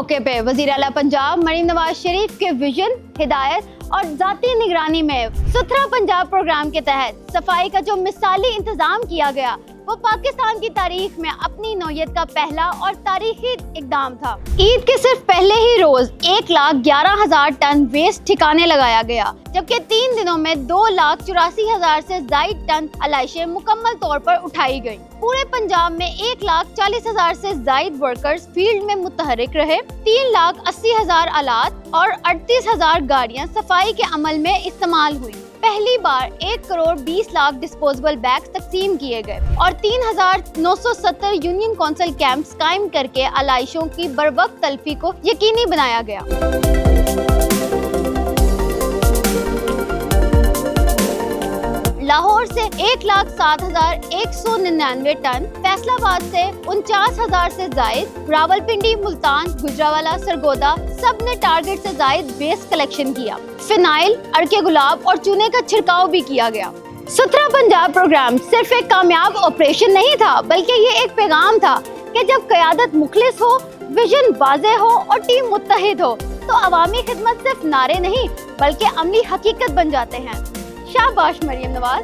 मौके पे वजीर आला पंजाब मरीम नवाज शरीफ के विजन, हिदायत और जाती निगरानी में सुथरा पंजाब प्रोग्राम के तहत सफाई का जो मिसाली इंतजाम किया गया वो पाकिस्तान की तारीख में अपनी नौयत का पहला और तारीखी इकदाम था। ईद के सिर्फ पहले ही रोज 1,11,000 टन वेस्ट ठिकाने लगाया गया, जबकि 3 दिनों में 2,84,000 से ज्यादा टन आलाइशें मुकम्मल तौर पर उठाई गयी। पूरे पंजाब में 1,40,000 से ज्यादा वर्कर्स फील्ड में मुतहरिक रहे। 3,80,000 आलात और 38,000 गाड़ियाँ सफाई के अमल में इस्तेमाल हुई। पहली बार 1,20,00,000 डिस्पोजेबल बैग्स तकसीम किए गए और 3,970 यूनियन कौंसिल कैंप्स कायम करके आलाइशों की बरवक्त तलफी को यकीनी बनाया गया। लाहौर से 1,07,199 टन, फैसलाबाद से 49,000 से जायद, रावलपिंडी, मुल्तान, गुजरावाला, सरगोदा सब ने टारगेट से जायद वेस्ट कलेक्शन किया। फिनाइल, अड़के गुलाब और चूने का छिड़काव भी किया गया। सुथरा पंजाब प्रोग्राम सिर्फ एक कामयाब ऑपरेशन नहीं था, बल्कि ये एक पैगाम था कि जब क़यादत मुखलिस हो, विजन वाज़ेह हो और टीम मुत्तहिद हो तो अवामी खिदमत सिर्फ नारे नहीं बल्कि अमली हकीकत बन जाते हैं। शाबाश मरियम नवाज।